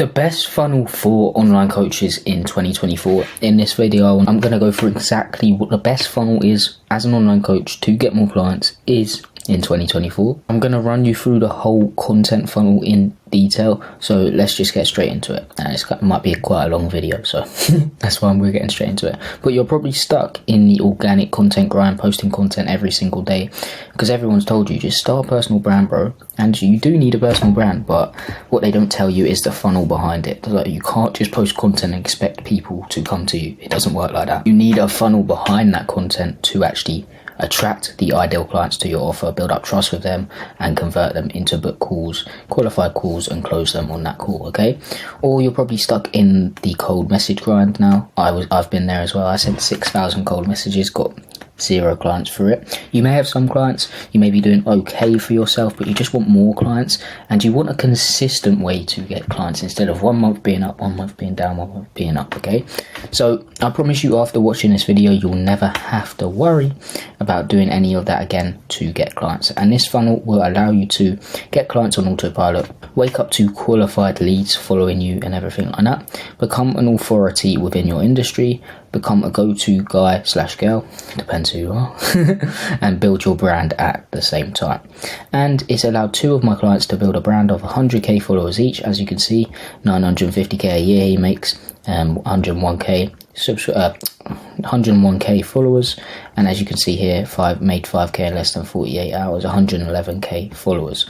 The best funnel for online coaches in 2024. In this video, I'm going to go through exactly what the best funnel is as an online coach to get more clients is in 2024. I'm going to run you through the whole content funnel in detail, so let's just get straight into it. And it might be quite a long video, so that's why we're getting straight into it. But you're probably stuck in the organic content grind, posting content every single day, because everyone's told you just start a personal brand, bro. And you do need a personal brand, but what they don't tell you is the funnel behind it. Like, you can't just post content and expect people to come to you. It doesn't work like that. You need a funnel behind that content to actually attract the ideal clients to your offer, build up trust with them, and convert them into book calls, qualified calls, and close them on that call, okay? Or you're probably stuck in the cold message grind now. I've been there as well. I sent 6,000 cold messages, got 0 clients for it. You may have some clients, you may be doing okay for yourself, but you just want more clients, and you want a consistent way to get clients instead of 1 month being up, 1 month being down, 1 month being up, okay? So I promise you, after watching this video, you'll never have to worry about doing any of that again to get clients. And this funnel will allow you to get clients on autopilot, wake up to qualified leads following you and everything like that, become an authority within your industry, become a go-to guy / girl, depends who you are, and build your brand at the same time. And it's allowed 2 of my clients to build a brand of 100k followers each. As you can see, 950k a year he makes, 101k followers, and as you can see here, made 5k in less than 48 hours, 111k followers.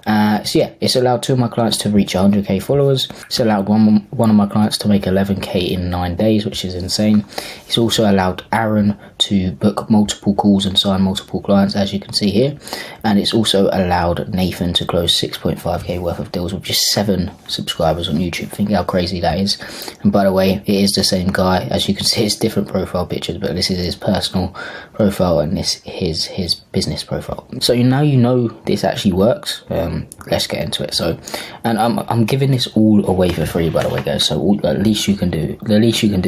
So yeah, it's allowed 2 of my clients to reach 100k followers. It's allowed one of my clients to make 11k in 9 days, which is insane. It's also allowed Aaron to book multiple calls and sign multiple clients, as you can see here. And it's also allowed Nathan to close 6.5k worth of deals with just 7 subscribers on YouTube. Think how crazy that is. And by the way, it is the same guy. As you can see, it's different profile pictures, but this is his personal profile and this is his business profile. So now you know this actually works. Let's get into it. So, and I'm giving this all away for free, by the way, guys. So the least you can do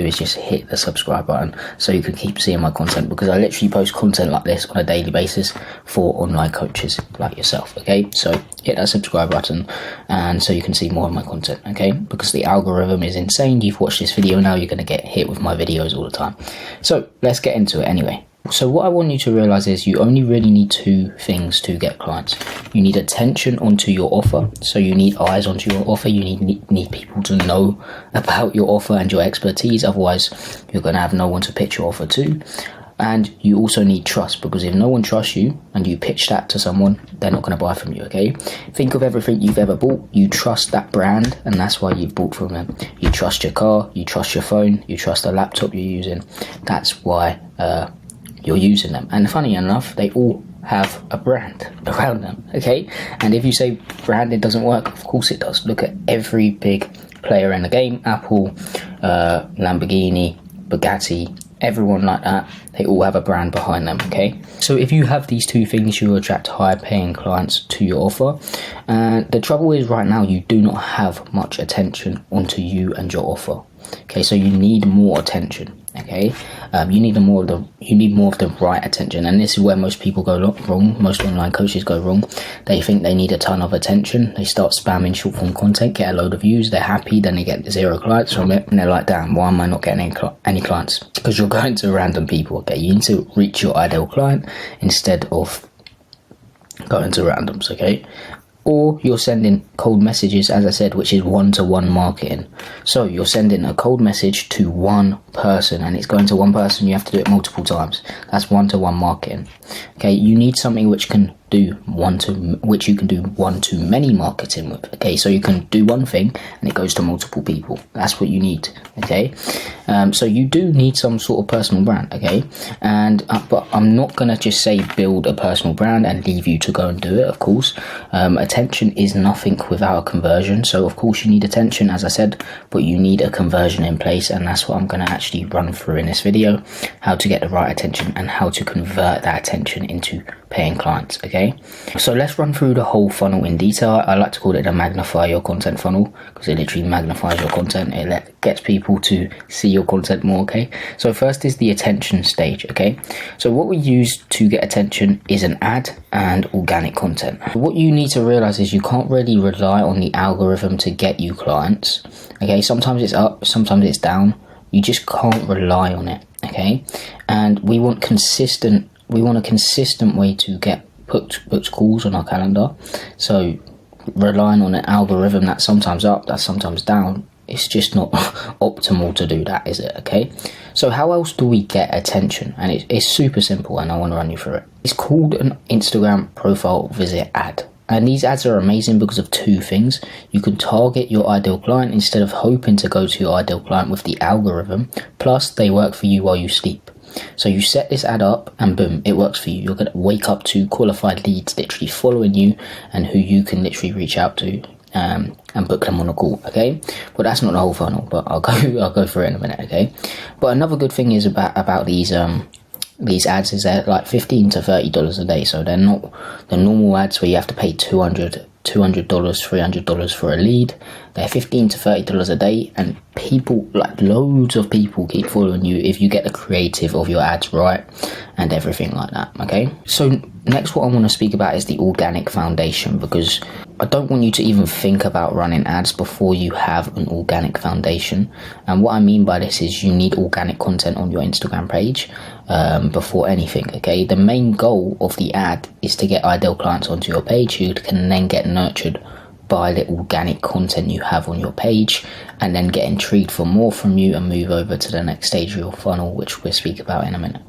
is just hit the subscribe button so you can keep seeing my content, because I literally post content like this on a daily basis for online coaches like yourself, okay? So hit that subscribe button and so you can see more of my content, okay? Because the algorithm is insane. You've watched this video, now you're going to get hit with my videos all the time. So let's get into it anyway. So what I want you to realize is you only really need 2 things to get clients. You need attention onto your offer. So you need eyes onto your offer. You need people to know about your offer and your expertise. Otherwise, you're going to have no one to pitch your offer to. And you also need trust, because if no one trusts you and you pitch that to someone, they're not going to buy from you, okay? Think of everything you've ever bought. You trust that brand, and that's why you've bought from them. You trust your car, you trust your phone, you trust the laptop you're using. That's why you're using them. And funny enough, they all have a brand around them, okay? And if you say branding doesn't work, of course it does. Look at every big player in the game: Apple, Lamborghini, Bugatti, everyone like that. They all have a brand behind them, okay? So if you have these 2 things, you will attract higher paying clients to your offer. And the trouble is, right now you do not have much attention onto you and your offer, okay? So you need more attention, okay? You need more of the right attention, and this is where most people go wrong. Most online coaches go wrong. They think they need a ton of attention. They start spamming short form content, get a load of views, they're happy, then they get 0 clients from it, and they're like, damn, why am I not getting any clients? Because you're going to random people, okay? You need to reach your ideal client instead of going to randoms, okay? Or you're sending cold messages, as I said, which is one-to-one marketing. So you're sending a cold message to one person, and it's going to one person. You have to do it multiple times. That's one-to-one marketing. Okay, you need something which can do one-to-many marketing with. Okay, so you can do one thing and it goes to multiple people. That's what you need. Okay, so you do need some sort of personal brand. Okay, and but I'm not gonna just say build a personal brand and leave you to go and do it. Of course, attention is nothing without a conversion. So of course you need attention, as I said, but you need a conversion in place, and that's what I'm gonna actually run through in this video: how to get the right attention and how to convert that attention into paying clients. Okay, so let's run through the whole funnel in detail. I like to call it the magnify your content funnel, because it literally magnifies your content. It gets people to see your content more. Okay, so first is the attention stage. Okay, so what we use to get attention is an ad and organic content. What you need to realize is you can't really rely on the algorithm to get you clients. Okay, sometimes it's up, sometimes it's down. You just can't rely on it. Okay, and we want a consistent way to get booked calls on our calendar. So relying on an algorithm that's sometimes up, that's sometimes down, it's just not optimal to do that, is it? Okay, so how else do we get attention? And it's super simple, and I want to run you through it. It's called an Instagram profile visit ad. And these ads are amazing because of two things. You can target your ideal client instead of hoping to go to your ideal client with the algorithm. Plus, they work for you while you sleep. So you set this ad up and boom, it works for you. You're going to wake up to qualified leads literally following you and who you can literally reach out to and book them on a call. Okay, well, that's not the whole funnel, but I'll go through it in a minute. Okay, but another good thing is about these ads is they're like $15 to $30 a day. So they're not the normal ads where you have to pay $200, $300 for a lead. They're $15 to $30 a day, and people, like loads of people, keep following you if you get the creative of your ads right and everything like that. Okay, so next what I want to speak about is the organic foundation, because I don't want you to even think about running ads before you have an organic foundation. And what I mean by this is you need organic content on your Instagram page before anything. Okay, the main goal of the ad is to get ideal clients onto your page who can then get nurtured by the organic content you have on your page, and then get intrigued for more from you and move over to the next stage of your funnel, which we'll speak about in a minute.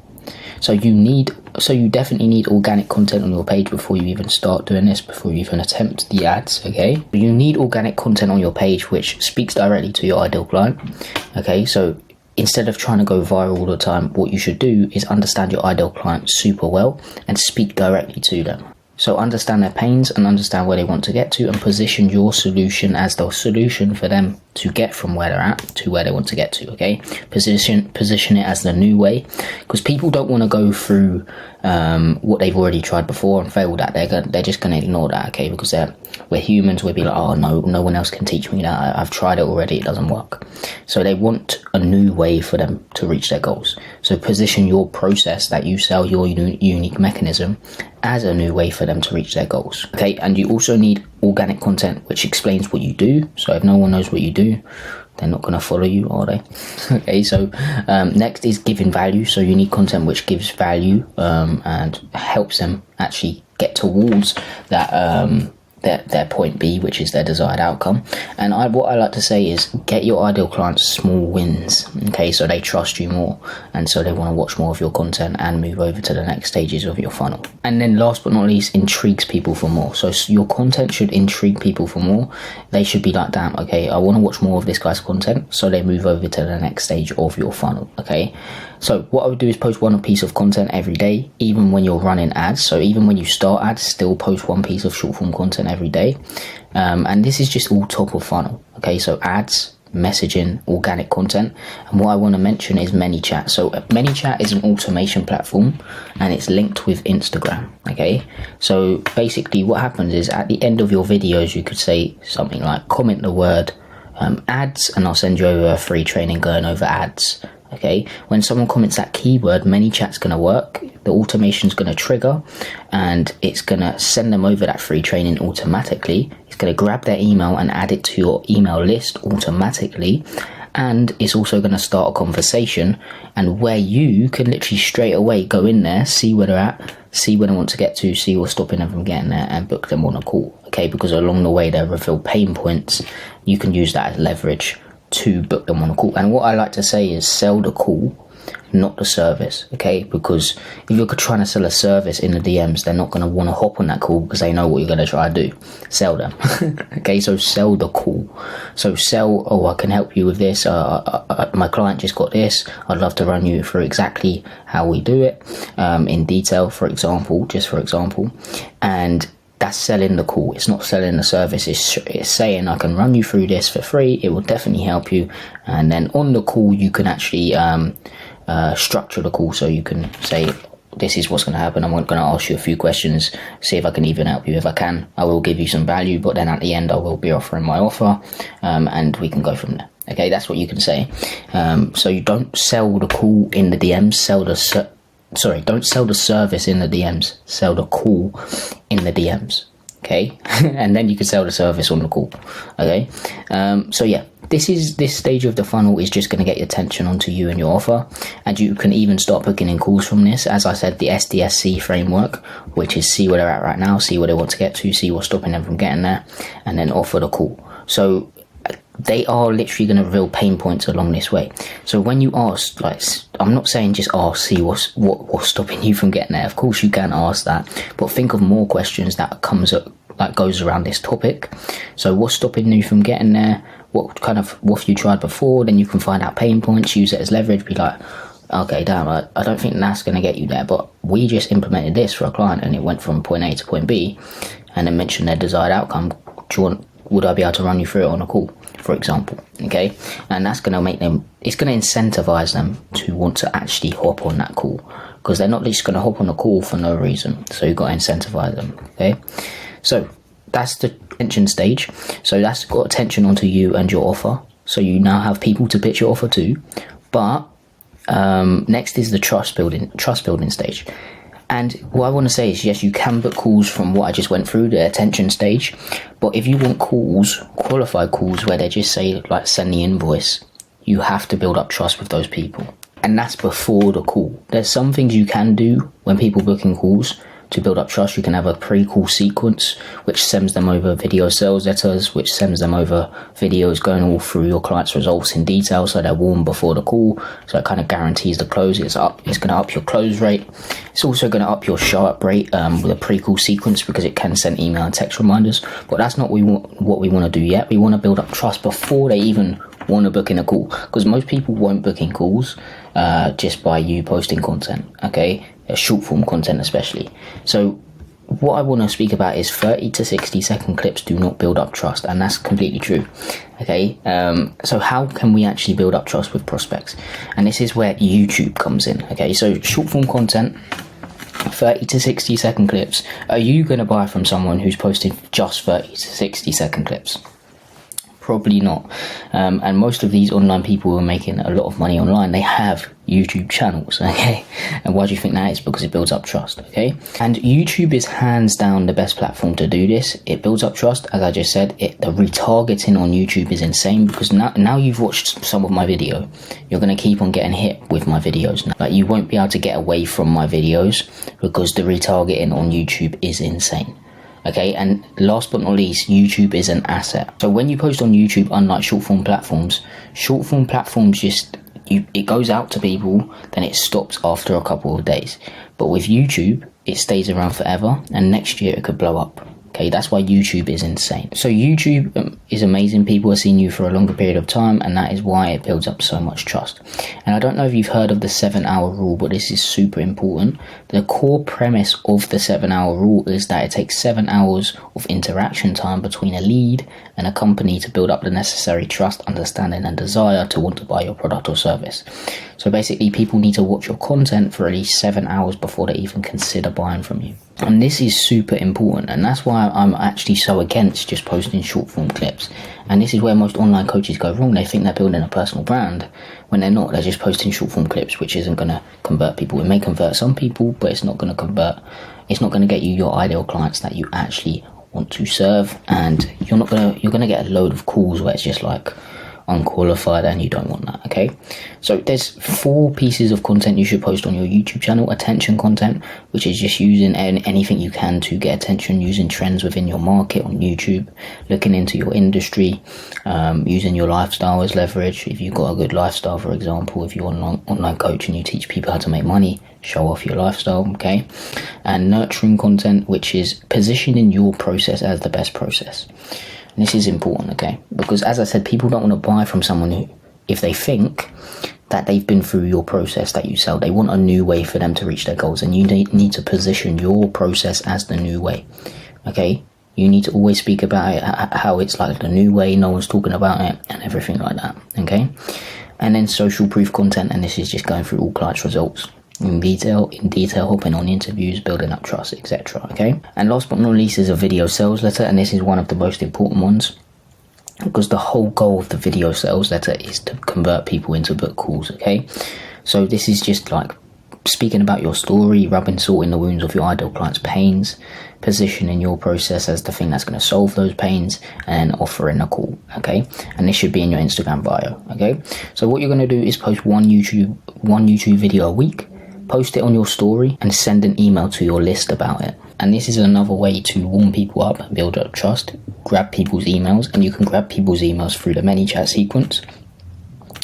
So you definitely need organic content on your page before you even start doing this, before you even attempt the ads. Okay, you need organic content on your page which speaks directly to your ideal client. Okay, so instead of trying to go viral all the time, what you should do is understand your ideal client super well and speak directly to them. So understand their pains and understand where they want to get to, and position your solution as the solution for them to get from where they're at to where they want to get to. Okay, position it as the new way, because people don't want to go through what they've already tried before and failed at. They're just going to ignore that. Okay, because we're humans. We'll be like, oh no one else can teach me that. I've tried it already, it doesn't work. So they want a new way for them to reach their goals. So position your process that you sell, your unique mechanism, as a new way for them to reach their goals. Okay, and you also need organic content which explains what you do. So if no one knows what you do, they're not going to follow you, are they? Okay, so next is giving value. So you need content which gives value and helps them actually get towards that their point B, which is their desired outcome. And what I like to say is get your ideal clients small wins. Okay, so they trust you more, and so they want to watch more of your content and move over to the next stages of your funnel. And then last but not least, intrigues people for more. So your content should intrigue people for more. They should be like, damn, okay, I want to watch more of this guy's content, so they move over to the next stage of your funnel. Okay, so what I would do is post one piece of content every day, even when you're running ads. So even when you start ads, still post one piece of short form content every day. And this is just all top of funnel. Okay, so ads, messaging, organic content. And what I want to mention is ManyChat. So ManyChat is an automation platform, and it's linked with Instagram. Okay, so basically what happens is at the end of your videos, you could say something like, comment the word ads, and I'll send you over a free training going over ads. Okay, when someone comments that keyword, ManyChat's going to work, the automation's going to trigger, and it's going to send them over that free training automatically. It's going to grab their email and add it to your email list automatically, and it's also going to start a conversation, and where you can literally straight away go in there, see where they're at, see where they want to get to, see what's stopping them from getting there, and book them on a call. Okay, because along the way they'll reveal pain points. You can use that as leverage to book them on a call. And what I like to say is sell the call, not the service. Okay, because if you're trying to sell a service in the DMs, they're not going to want to hop on that call because they know what you're going to try to do, sell them. Okay, so sell the call. So sell, oh, I can help you with this, my client just got this, I'd love to run you through exactly how we do it in detail, for example, and that's selling the call. It's not selling the service. It's saying, I can run you through this for free. It will definitely help you. And then on the call, you can actually structure the call. So you can say, this is what's going to happen. I'm going to ask you a few questions, see if I can even help you. If I can, I will give you some value, but then at the end I will be offering my offer, and we can go from there. Okay, that's what you can say. So you don't sell the call in the DMs, don't sell the service in the DMs, sell the call in the DMs. Okay, and then you can sell the service on the call. Okay, so yeah, this stage of the funnel is just going to get your attention onto you and your offer, and you can even start booking in calls from this. As I said, the SDSC framework, which is see where they're at right now, see where they want to get to, see what's stopping them from getting there, and then offer the call. So they are literally going to reveal pain points along this way. So when you ask, like, I'm not saying just ask, see what's stopping you from getting there. Of course you can ask that, but think of more questions that goes around this topic. So what's stopping you from getting there? What have you tried before? Then you can find out pain points, use it as leverage, be like, okay, damn, I don't think that's going to get you there, but we just implemented this for a client and it went from point A to point B, and then mention their desired outcome. Would I be able to run you through it on a call, for example? Okay, and that's going to make them, it's going to incentivize them to want to actually hop on that call, because they're not just going to hop on a call for no reason. So you've got to incentivize them. Okay, so that's the attention stage. So that's got attention onto you and your offer. So you now have people to pitch your offer to. But next is the trust building stage. And what I want to say is, yes, you can book calls from what I just went through, the attention stage. But if you want calls, qualified calls, where they just say, like, send the invoice, you have to build up trust with those people. And that's before the call. There's some things you can do when people booking calls to build up trust. You can have a pre-call sequence, which sends them over video sales letters, which sends them over videos going all through your client's results in detail, so they're warm before the call. So it kind of guarantees the close. It's going to up your close rate. It's also going to up your show up rate with a pre-call sequence, because it can send email and text reminders. But that's not what we want to do yet. We want to build up trust before they even want to book in a call, because most people won't book in calls just by you posting content. Okay, short form content especially. So what I want to speak about is 30 to 60 second clips do not build up trust, and that's completely true. Okay, so how can we actually build up trust with prospects? And this is where YouTube comes in. Okay, so short form content, 30 to 60 second clips. Are you going to buy from someone who's posting just 30 to 60 second clips? Probably not. And most of these online people who are making a lot of money online, they have YouTube channels. Okay, and why do you think that is? Because it builds up trust. Okay, and YouTube is hands down the best platform to do this. It builds up trust, as I just said. The retargeting on YouTube is insane, because now you've watched some of my video, you're going to keep on getting hit with my videos. Like, you won't be able to get away from my videos, because the retargeting on YouTube is insane. Okay, and last but not least, YouTube is an asset. So when you post on YouTube, unlike short form platforms just, it goes out to people, then it stops after a couple of days. But with YouTube, it stays around forever, and next year it could blow up. Okay, that's why YouTube is insane. So YouTube is amazing. People are seeing you for a longer period of time, and that is why it builds up so much trust. And I don't know if you've heard of the 7-hour rule, but this is super important. The core premise of the 7-hour rule is that it takes 7 hours of interaction time between a lead and a company to build up the necessary trust, understanding, and desire to want to buy your product or service. So basically, people need to watch your content for at least 7 hours before they even consider buying from you. And this is super important, and that's why I'm actually so against just posting short form clips. And this is where most online coaches go wrong. They think they're building a personal brand when they're not. They're just posting short form clips, which isn't going to convert people. It may convert some people, but it's not going to convert. It's not going to get you your ideal clients that you actually want to serve, and you're going to get a load of calls where it's just like unqualified, and you don't want that. Okay, so there's 4 pieces of content you should post on your YouTube channel. Attention content, which is just using anything you can to get attention, using trends within your market on YouTube, looking into your industry, using your lifestyle as leverage. If you've got a good lifestyle, for example, if you're an online coach and you teach people how to make money, show off your lifestyle. Okay, and nurturing content, which is positioning your process as the best process. And this is important, okay? Because as I said, people don't want to buy from someone who, if they think that they've been through your process that you sell, they want a new way for them to reach their goals, and you need to position your process as the new way, okay? You need to always speak about it, how it's like the new way, no one's talking about it, and everything like that, okay? And then social proof content, and this is just going through all clients' results. in detail, hopping on interviews, building up trust, etc. Okay, and last but not least is a video sales letter, and this is one of the most important ones, because the whole goal of the video sales letter is to convert people into book calls. Okay, so this is just like speaking about your story, rubbing salt in the wounds of your ideal client's pains, positioning your process as the thing that's going to solve those pains, and offering a call. Okay, and this should be in your Instagram bio. Okay, so what you're going to do is post one YouTube video a week, post it on your story, and send an email to your list about it. And this is another way to warm people up, build up trust, grab people's emails, and you can grab people's emails through the ManyChat sequence,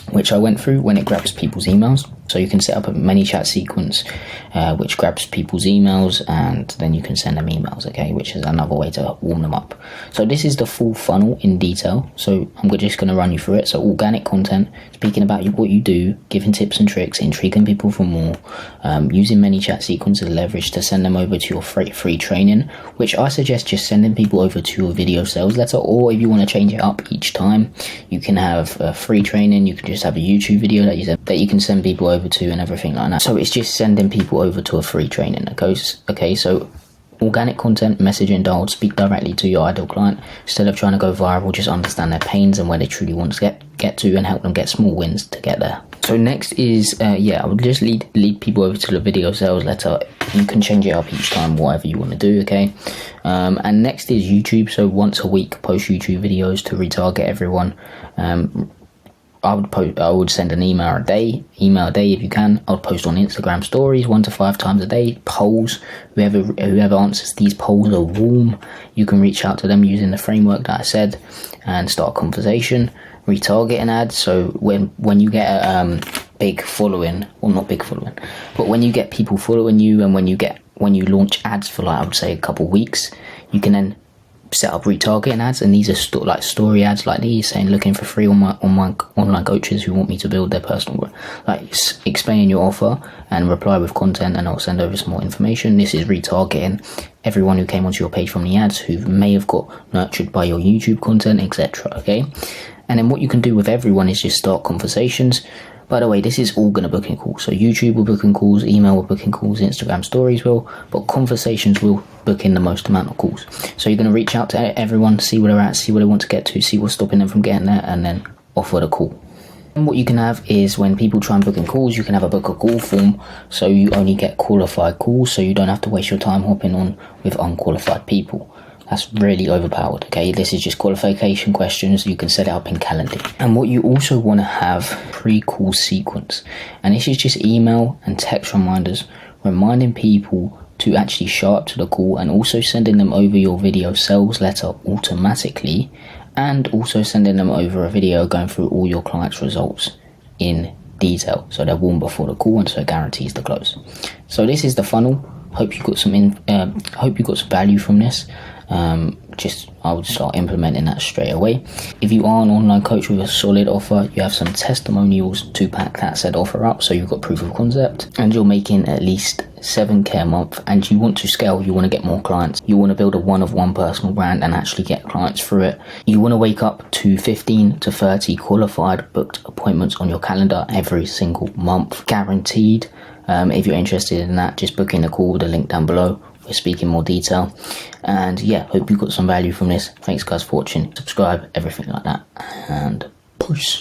which I went through when it grabs people's emails. So you can set up a ManyChat sequence which grabs people's emails, and then you can send them emails, okay, which is another way to warm them up. So this is the full funnel in detail, so I'm just going to run you through it. So organic content, speaking about what you do, giving tips and tricks, intriguing people for more, using ManyChat sequence as leverage to send them over to your free training, which I suggest just sending people over to your video sales letter, or if you want to change it up each time, you can have a free training, you can just have a YouTube video that you can send people over to and everything like that. So it's just sending people over to a free training. Okay, so organic content, messaging dialed, speak directly to your ideal client instead of trying to go viral. Just understand their pains and where they truly want to get to, and help them get small wins to get there. So next is I would just lead people over to the video sales letter. You can change it up each time, whatever you want to do. Okay, and next is YouTube. So once a week, post YouTube videos to retarget everyone. I would send an email a day if you can. I would post on Instagram stories 1 to 5 times a day. Polls, whoever answers these polls are warm. You can reach out to them using the framework that I said and start a conversation. Retargeting ads. So when you get a big following, or not big following, but when you get people following you, and when you launch ads for, like, I would say a couple weeks, you can then set up retargeting ads, and these are story ads like these, saying looking for free on my online coaches who want me to build their personal, like explaining your offer, and reply with content, and I'll send over some more information. This is retargeting everyone who came onto your page from the ads, who may have got nurtured by your YouTube content, etc. Okay, and then what you can do with everyone is just start conversations. By the way, this is all going to book in calls. So YouTube will book in calls, email will book in calls, Instagram stories will, but conversations will book in the most amount of calls. So you're going to reach out to everyone, see where they're at, see where they want to get to, see what's stopping them from getting there, and then offer the call. And what you can have is, when people try and book in calls, you can have a book a call form, so you only get qualified calls, so you don't have to waste your time hopping on with unqualified people. That's really overpowered. Okay, this is just qualification questions. You can set it up in Calendly. And what you also want to have, pre-call sequence, and this is just email and text reminders reminding people to actually show up to the call, and also sending them over your video sales letter automatically, and also sending them over a video going through all your clients' results in detail, so they're warm before the call, and so it guarantees the close. So this is the funnel. Hope you got some value from this. I would start implementing that straight away. If you are an online coach with a solid offer, you have some testimonials to back that said offer up, so you've got proof of concept, and you're making at least 7k a month, and you want to scale, you want to get more clients, you want to build a one-of-one personal brand and actually get clients through it. You want to wake up to 15 to 30 qualified booked appointments on your calendar every single month, guaranteed. If you're interested in that, just book in a call with the link down below. We'll speak in more detail. And yeah, hope you got some value from this. Thanks guys for watching. Subscribe, everything like that. And peace.